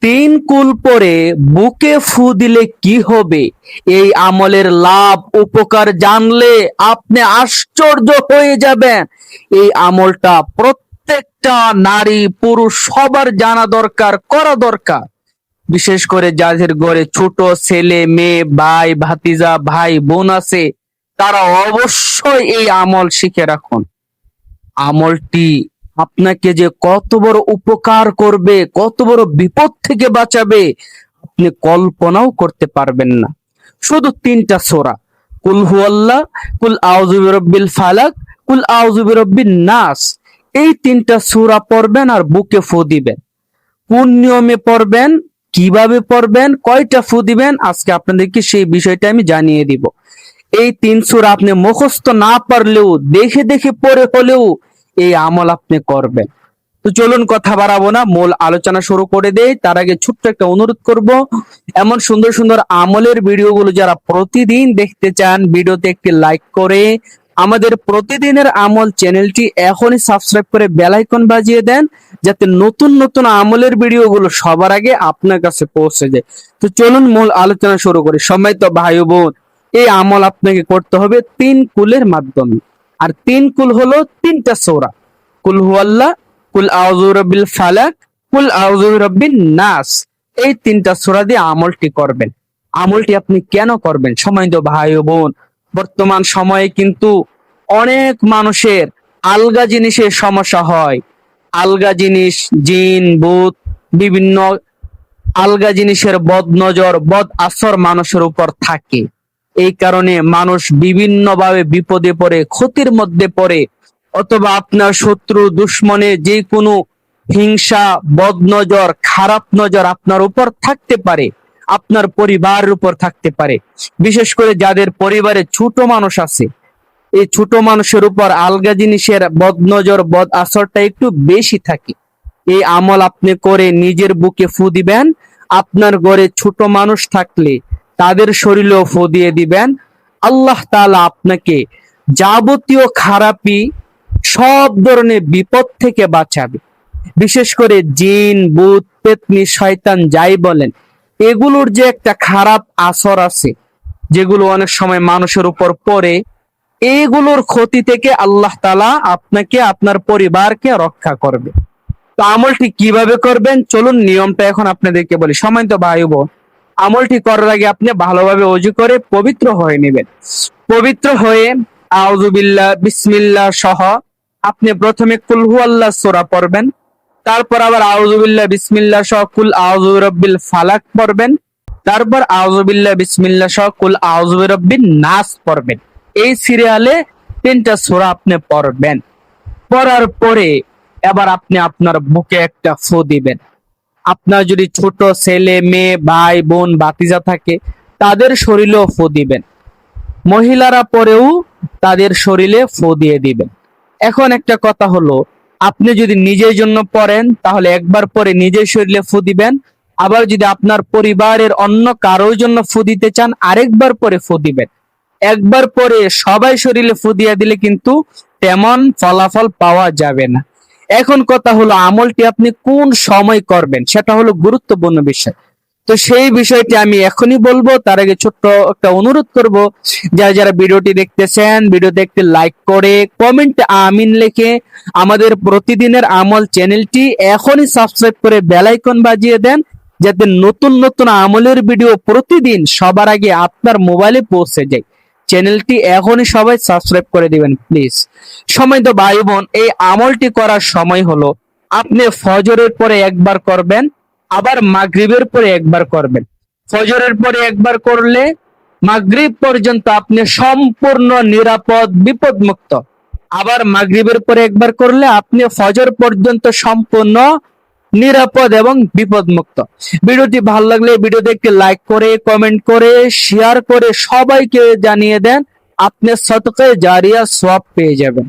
তিন কুল পরে বুকে ফু দিলে কি হবে? এই আমলের লাভ উপকার জানলে আপনি আশ্চর্য হয়ে যাবেন। এই আমলটা প্রত্যেকটা নারী পুরুষ সবার জানা দরকার, করা দরকার। বিশেষ করে যাদের ঘরে ছোট ছেলে মেয়ে ভাই ভাতিজা ভাই বোন আছে, তারা অবশ্যই এই আমল শিখে রাখুন। আমলটি আপনাকে যে কত বড় উপকার করবে, কত বড় বিপদ থেকে বাঁচাবে, আপনি কল্পনাও করতে পারবেন না। শুধু তিনটা সূরা, কুল হুয়াল্লাহ, কুল আউযু বিরাব্বিল ফালাক, কুল আউযু বিরাব্বিন নাস, এই তিনটা সূরা পড়বেন আর বুকে ফু দিবেন। কোন নিয়মে পড়বেন, কিভাবে পড়বেন, কয়টা ফু দিবেন, আজকে আপনাদেরকে সেই বিষয়টা আমি জানিয়ে দিব। এই তিন সূরা আপনি মুখস্থ না পারলেও দেখে দেখে পড়ে হলেও এই আমল আপনি করবেন। তো চলুন কথা বাড়াবো না, মূল আলোচনা শুরু করে দেই। তার আগে ছোট্ট একটা অনুরোধ করব, এমন সুন্দর সুন্দর আমলের ভিডিওগুলো যারা প্রতিদিন দেখতে চান, ভিডিওতে একটি লাইক করে আমাদের প্রতিদিনের আমল চ্যানেলটি এখনই সাবস্ক্রাইব করে বেল আইকন বাজিয়ে দেন, যাতে নতুন নতুন আমলের ভিডিওগুলো সবার আগে আপনার কাছে পৌঁছে যায়। তো চলুন মূল আলোচনা শুরু করি। সম্মানিত ভাই বোন, এই আমল আপনাকে করতে হবে তিন কুলের মাধ্যমে। আর তিন কুল হলো তিনটা সূরা, কুল হুয়াল্লাহ, কুল আউযু বিরাব্বিল ফালাক, কুল আউযু বিরাব্বিন নাস। এই তিনটা সূরা দিয়ে আমলটি করবেন। আমলটি আপনি কেন করবেন? সম্মানিত ভাই ও বোন, বর্তমান সময়ে কিন্তু অনেক মানুষের আলগা জিনিসের সমস্যা হয়। আলগা জিনিস, জিন ভূত, বিভিন্ন আলগা জিনিসের বদ নজর বদ আসর মানুষের উপর থাকে। এই কারণে মানুষ বিভিন্নভাবে বিপদে পড়ে, ক্ষতির মধ্যে পড়ে, অথবা আপনার শত্রু দুশ্মনে যে কোনো হিংসা বদ নজর খারাপ নজর আপনার উপর থাকতে পারে, আপনার পরিবারের উপর থাকতে পারে। বিশেষ করে যাদের পরিবারে ছোট মানুষ আছে, এই ছোট মানুষের উপর আলগা জিনিসের বদ নজর বদ আসরটা একটু বেশি থাকে। এই আমল আপনি করে নিজের বুকে ফু দিবেন। আপনার ঘরে ছোট মানুষ থাকলে তাদের শরীরেও ফু দিয়ে দিবেন। আল্লাহ তাআলা আপনাকে যাবতীয় খারাপি, সব ধরনের বিপদ থেকে বাঁচাবে। বিশেষ করে জিন ভূত পেতনি শয়তান যাই বলেন, এগুলোর যে একটা খারাপ আসর আছে, যেগুলো অনেক সময় মানুষের উপর পড়ে, এগুলোর ক্ষতি থেকে আল্লাহ তাআলা আপনাকে আপনার পরিবারকে রক্ষা করবে। তো আমলটি কিভাবে করবেন, চলুন নিয়মটা এখন আপনাদেরকে বলি। সম্মানিত ভাই বোন, আমলটি করার আগে আপনি ভালোভাবে ওযু করে পবিত্র হয়ে নেবেন। পবিত্র হয়ে আউযু বিল্লাহ বিসমিল্লাহ সহ আপনি প্রথমে কুল হুয়াল্লাহ সূরা পড়বেন, তারপর আবার আউযু বিল্লাহ বিসমিল্লাহ সহ কুল আউযু বিরাব্বিল ফালাক পড়বেন, তারপর আউযু বিল্লাহ বিসমিল্লাহ সহ কুল আউযু বিরাব্বিন নাস পড়বেন। এই সিরিয়ালে তিনটা সূরা আপনি পড়বেন। পড়ার পরে এবার আপনি আপনার বুকে একটা ফু দিবেন। আপনার যদি ছোট ছেলে মেয়ে ভাই বোন ভাতিজা থাকে, তাদের শরীরেও ফু দিবেন। মহিলারা পরেও তাদের শরীরে ফু দিয়ে দিবেন। এখন একটা কথা হলো, আপনি যদি নিজের জন্য পড়েন তাহলে একবার পরে নিজের শরীরে ফু দিবেন। আবার যদি আপনার পরিবারের অন্য কারোর জন্য ফু দিতে চান, আরেকবার পরে ফু দিবেন। একবার পরে সবাই শরীরে ফু দিয়ে দিলে কিন্তু তেমন ফলাফল পাওয়া যাবে না। এখন কথা হলো, আমলটি আপনি কোন সময় করবেন, সেটা হলো গুরুত্বপূর্ণ বিষয়। তো সেই বিষয়টি আমি এখনই বলবো। তার আগে ছোট্ট একটা অনুরোধ করব, যারা যারা ভিডিওটি দেখতেছেন, ভিডিওতে একটি লাইক করে কমেন্ট আমিন লিখে আমাদের প্রতিদিনের আমল চ্যানেলটি এখনই সাবস্ক্রাইব করে বেল আইকন বাজিয়ে দেন, যাতে নতুন নতুন আমলের ভিডিও প্রতিদিন সবার আগে আপনার মোবাইলে পৌঁছে যায়। চ্যানেলটি এখনই সবাই সাবস্ক্রাইব করে দিবেন প্লিজ। সম্মানিত ভাই বোন, এই আমলটি করার সময় হলো, আপনি ফজরের পরে একবার করবেন, আবার মাগরিবের পরে একবার করবেন। ফজরের পরে একবার করলে মাগরিব পর্যন্ত আপনি সম্পূর্ণ নিরাপদ বিপদমুক্ত। আবার মাগরিবের পরে একবার করলে আপনি ফজর পর্যন্ত সম্পূর্ণ নিরাপদ এবং বিপদমুক্ত। ভিডিওটি ভালো লাগলে ভিডিওতে একটি লাইক করে কমেন্ট করে শেয়ার করে সবাইকে জানিয়ে দেন, আপনি সদকায়ে জারিয়া সওয়াব পেয়ে যাবেন।